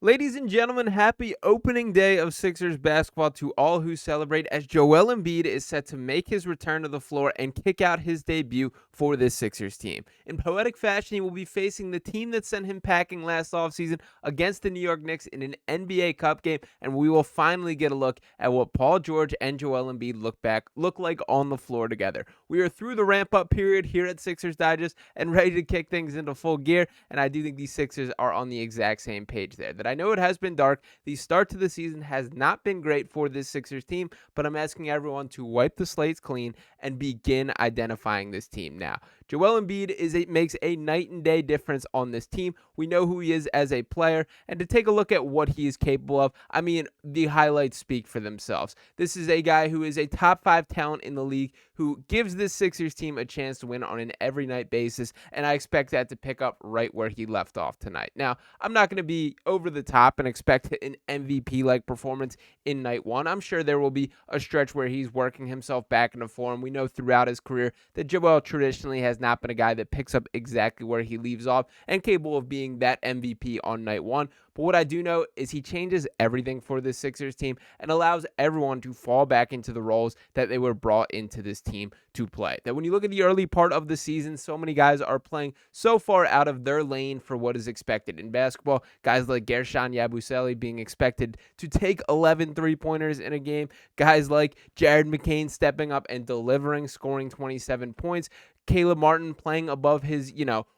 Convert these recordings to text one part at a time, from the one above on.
Ladies and gentlemen, happy opening day of Sixers basketball to all who celebrate as Joel Embiid is set to make his return to the floor and kick out his debut for this Sixers team. In poetic fashion, he will be facing the team that sent him packing last offseason against the New York Knicks in an NBA Cup game, and we will finally get a look at what Paul George and Joel Embiid look like on the floor together. We are through the ramp-up period here at Sixers Digest and ready to kick things into full gear, and I do think these Sixers are on the exact same page there. I know it has been dark. The start to the season has not been great for this Sixers team, but I'm asking everyone to wipe the slates clean and begin identifying this team now. Joel Embiid makes a night and day difference on this team. We know who he is as a player, and to take a look at what he is capable of, I mean, the highlights speak for themselves. This is a guy who is a top 5 talent in the league, who gives this Sixers team a chance to win on an every night basis, and I expect that to pick up right where he left off tonight. Now, I'm not going to be over the top and expect an MVP-like performance in night one. I'm sure there will be a stretch where he's working himself back into form. We know throughout his career that Joel traditionally has not been a guy that picks up exactly where he leaves off and capable of being that MVP on night one. But what I do know is he changes everything for this Sixers team and allows everyone to fall back into the roles that they were brought into this team to play. That when you look at the early part of the season, so many guys are playing so far out of their lane for what is expected in basketball. Guys like Guerschon Yabusele being expected to take 11 three-pointers in a game. Guys like Jared McCain stepping up and delivering, scoring 27 points. Caleb Martin playing above his,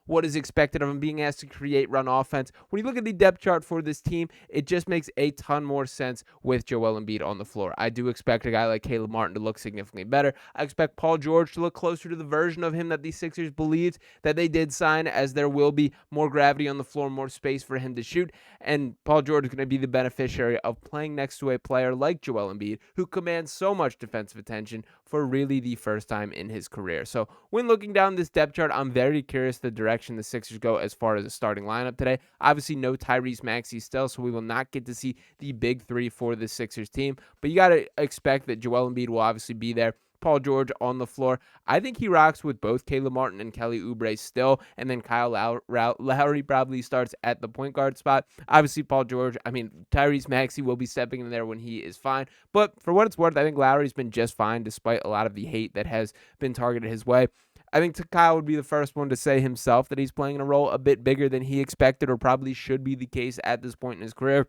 what is expected of him, being asked to create run offense. When you look at the depth chart for this team, it just makes a ton more sense with Joel Embiid on the floor. I do expect a guy like Caleb Martin to look significantly better. I expect Paul George to look closer to the version of him that the Sixers believed that they did sign, as there will be more gravity on the floor, more space for him to shoot. And Paul George is going to be the beneficiary of playing next to a player like Joel Embiid, who commands so much defensive attention for really the first time in his career. So when looking down this depth chart, I'm very curious the direction the Sixers go as far as the starting lineup today. Obviously, no Tyrese Maxey still, so we will not get to see the big three for the Sixers team. But you got to expect that Joel Embiid will obviously be there. Paul George on the floor. I think he rocks with both Caleb Martin and Kelly Oubre still, and then Kyle Lowry probably starts at the point guard spot. Obviously, Tyrese Maxey will be stepping in there when he is fine, but for what it's worth, I think Lowry's been just fine despite a lot of the hate that has been targeted his way. I think Kyle would be the first one to say himself that he's playing in a role a bit bigger than he expected, or probably should be the case at this point in his career.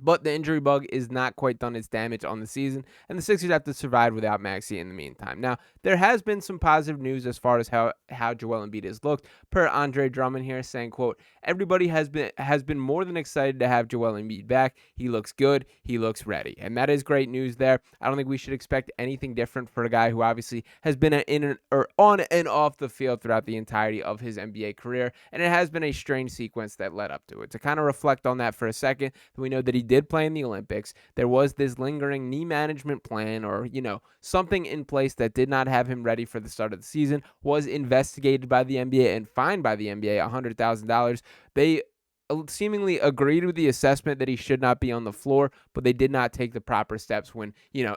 But the injury bug is not quite done its damage on the season, and the Sixers have to survive without Maxey in the meantime. Now, there has been some positive news as far as how Joel Embiid has looked, per Andre Drummond here, saying, quote, everybody has been more than excited to have Joel Embiid back. He looks good. He looks ready. And that is great news there. I don't think we should expect anything different for a guy who obviously has been on and off the field throughout the entirety of his NBA career, and it has been a strange sequence that led up to it. To kind of reflect on that for a second, we know that he did play in the Olympics. There was this lingering knee management plan, or something in place that did not have him ready for the start of the season, was investigated by the NBA and fined by the NBA $100,000. They seemingly agreed with the assessment that he should not be on the floor, but they did not take the proper steps when,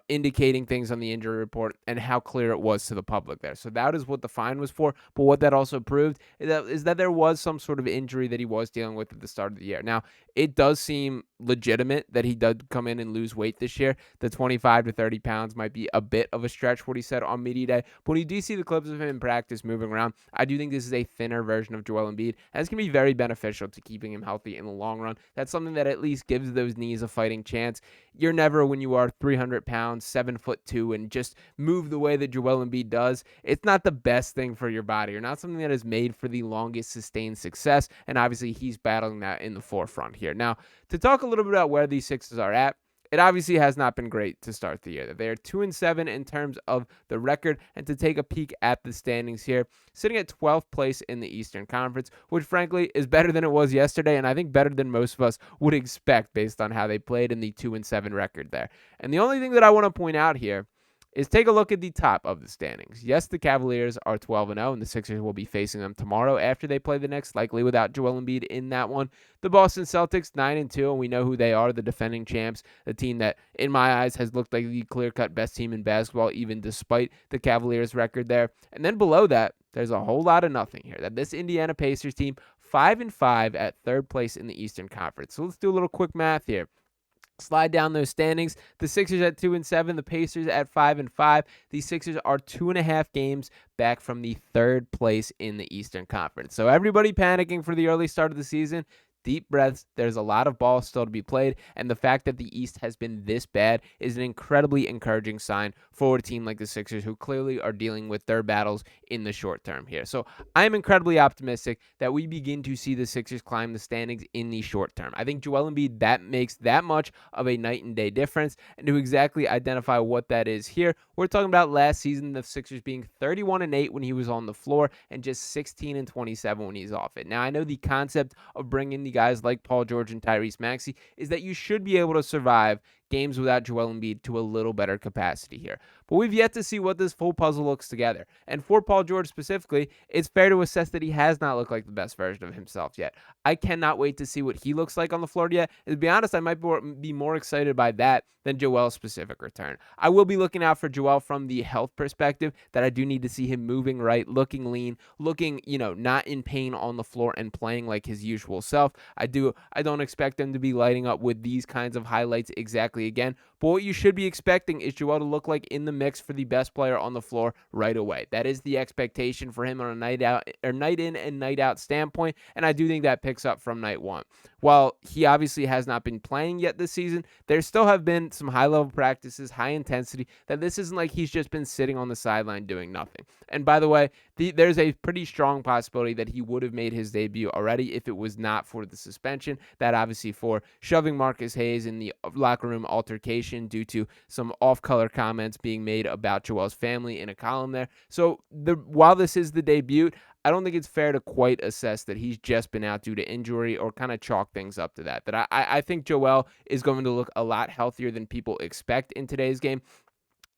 indicating things on the injury report and how clear it was to the public there. So that is what the fine was for. But what that also proved is that there was some sort of injury that he was dealing with at the start of the year. Now, it does seem legitimate that he did come in and lose weight this year. The 25 to 30 pounds might be a bit of a stretch, what he said on media day. But when you do see the clips of him in practice moving around, I do think this is a thinner version of Joel Embiid, and it's going to be very beneficial to keeping him healthy in the long run. That's something that at least gives those knees a fighting chance. You're never, when you are 300 pounds, 7'2", and just move the way that Joel Embiid does, it's not the best thing for your body, or not something that is made for the longest sustained success, and obviously he's battling that in the forefront here. Now, to talk a little bit about where these Sixers are at, it obviously has not been great to start the year. They are 2-7 in terms of the record, and to take a peek at the standings here, sitting at 12th place in the Eastern Conference, which frankly is better than it was yesterday, and I think better than most of us would expect based on how they played in the 2-7 record there. And the only thing that I want to point out here is take a look at the top of the standings. Yes, the Cavaliers are 12-0, and the Sixers will be facing them tomorrow after they play the Knicks, likely without Joel Embiid in that one. The Boston Celtics, 9-2, and we know who they are, the defending champs, the team that, in my eyes, has looked like the clear-cut best team in basketball, even despite the Cavaliers' record there. And then below that, there's a whole lot of nothing here. That this Indiana Pacers team 5-5 at third place in the Eastern Conference. So let's do a little quick math here. Slide down those standings. The Sixers at 2-7, the Pacers at 5-5. The Sixers are 2.5 games back from the third place in the Eastern Conference. So everybody panicking for the early start of the season. Deep breaths. There's a lot of ball still to be played, and the fact that the East has been this bad is an incredibly encouraging sign for a team like the Sixers, who clearly are dealing with their battles in the short term here. So I'm incredibly optimistic that we begin to see the Sixers climb the standings in the short term. I think Joel Embiid, that makes that much of a night and day difference, and to exactly identify what that is here, we're talking about last season, the Sixers being 31-8 when he was on the floor and just 16-27 when he's off it. Now, I know the concept of bringing the guys like Paul George and Tyrese Maxey is that you should be able to survive games without Joel Embiid to a little better capacity here. But we've yet to see what this full puzzle looks together. And for Paul George specifically, it's fair to assess that he has not looked like the best version of himself yet. I cannot wait to see what he looks like on the floor yet. And to be honest, I might be more excited by that than Joel's specific return. I will be looking out for Joel from the health perspective, that I do need to see him moving right, looking lean, looking, not in pain on the floor and playing like his usual self. I don't expect him to be lighting up with these kinds of highlights exactly again, but what you should be expecting is Joel to look like in the mix for the best player on the floor right away. That is the expectation for him on a night in and night out standpoint, and I do think that picks up from night one. While he obviously has not been playing yet this season, there still have been some high-level practices, high intensity, that this isn't like he's just been sitting on the sideline doing nothing. And by the way, there's a pretty strong possibility that he would have made his debut already if it was not for the suspension. That obviously for shoving Marcus Hayes in the locker room altercation due to some off-color comments being made about Joel's family in a column there. So while this is the debut, I don't think it's fair to quite assess that he's just been out due to injury or kind of chalk things up to that. That I think Joel is going to look a lot healthier than people expect in today's game.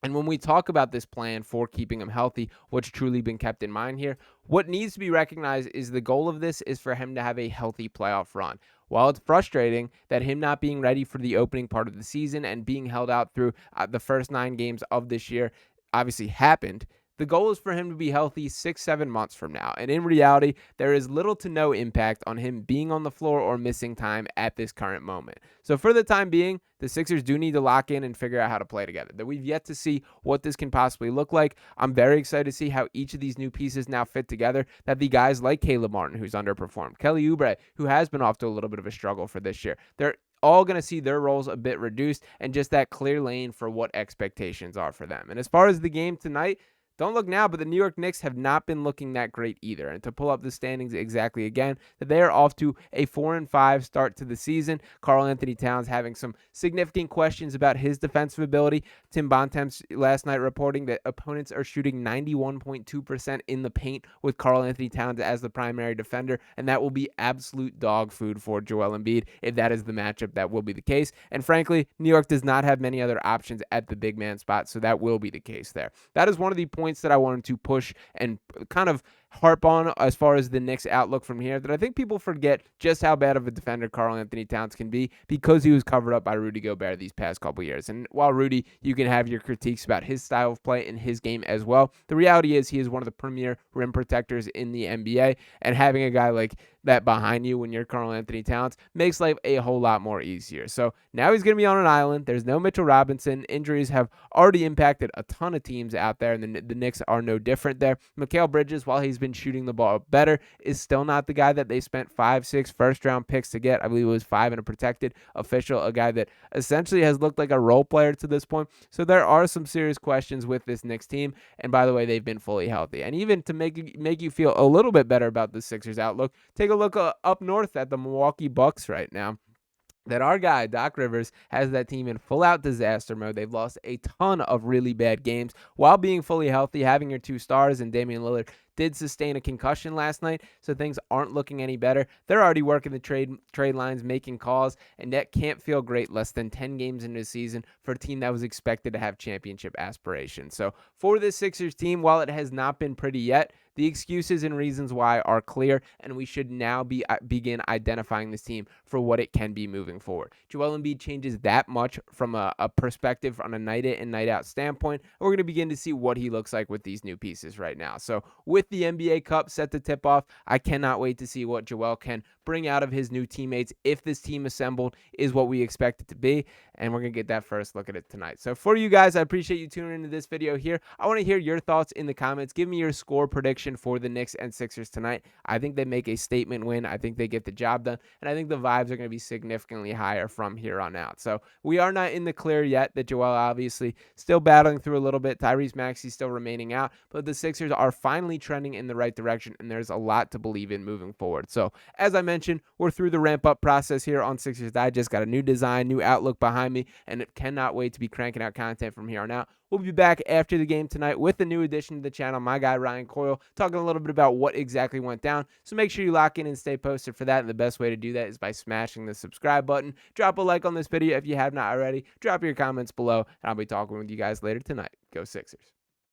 And when we talk about this plan for keeping him healthy, what's truly been kept in mind here, what needs to be recognized is the goal of this is for him to have a healthy playoff run. While it's frustrating that him not being ready for the opening part of the season and being held out through the first 9 games of this year obviously happened, the goal is for him to be healthy 6-7 months from now. And in reality, there is little to no impact on him being on the floor or missing time at this current moment. So for the time being, the Sixers do need to lock in and figure out how to play together. That we've yet to see what this can possibly look like. I'm very excited to see how each of these new pieces now fit together. That the guys like Caleb Martin, who's underperformed, Kelly Oubre, who has been off to a little bit of a struggle for this year, they're all going to see their roles a bit reduced and just that clear lane for what expectations are for them. And as far as the game tonight, don't look now, but the New York Knicks have not been looking that great either. And to pull up the standings exactly again, that they are off to a 4-5 start to the season. Karl-Anthony Towns having some significant questions about his defensive ability. Tim Bontemps last night reporting that opponents are shooting 91.2% in the paint with Karl-Anthony Towns as the primary defender, and that will be absolute dog food for Joel Embiid if that is the matchup. That will be the case. And frankly, New York does not have many other options at the big man spot, so that will be the case there. That is one of the points that I wanted to push and kind of harp on as far as the Knicks outlook from here, that I think people forget just how bad of a defender Karl-Anthony Towns can be because he was covered up by Rudy Gobert these past couple years. And while Rudy, you can have your critiques about his style of play and his game as well, the reality is he is one of the premier rim protectors in the NBA, and having a guy like that behind you when you're Karl-Anthony Towns makes life a whole lot more easier. So now he's going to be on an island. There's no Mitchell Robinson. Injuries have already impacted a ton of teams out there, and the Knicks are no different there. Mikal Bridges, while he's been shooting the ball better, is still not the guy that they spent 5-6 first-round picks to get. I believe it was 5 in a protected official, a guy that essentially has looked like a role player to this point. So there are some serious questions with this Knicks team, and by the way, they've been fully healthy. And even to make you feel a little bit better about the Sixers outlook, take a look up north at the Milwaukee Bucks right now. That our guy, Doc Rivers, has that team in full-out disaster mode. They've lost a ton of really bad games while being fully healthy, having your 2 stars, and Damian Lillard did sustain a concussion last night, so things aren't looking any better. They're already working the trade lines, making calls, and that can't feel great less than 10 games into the season for a team that was expected to have championship aspirations. So for this Sixers team, while it has not been pretty yet, the excuses and reasons why are clear, and we should now begin identifying this team for what it can be moving forward. Joel Embiid changes that much from a perspective on a night in and night out standpoint, and we're going to begin to see what he looks like with these new pieces right now. So with with the NBA Cup set to tip off, I cannot wait to see what Joel can bring out of his new teammates if this team assembled is what we expect it to be. And we're going to get that first look at it tonight. So for you guys, I appreciate you tuning into this video here. I want to hear your thoughts in the comments. Give me your score prediction for the Knicks and Sixers tonight. I think they make a statement win. I think they get the job done. And I think the vibes are going to be significantly higher from here on out. So we are not in the clear yet that Joel obviously still battling through a little bit. Tyrese Maxey still remaining out. But the Sixers are finally trending in the right direction. And there's a lot to believe in moving forward. So as I mentioned, we're through the ramp up process here on Sixers Digest. Got a new design, new outlook behind me, and it cannot wait to be cranking out content from here on out. We'll be back after the game tonight with a new addition to the channel, my guy Ryan Coyle, talking a little bit about what exactly went down. So make sure you lock in and stay posted for that. And the best way to do that is by smashing the subscribe button. Drop a like on this video if you have not already. Drop your comments below, and I'll be talking with you guys later tonight. Go Sixers.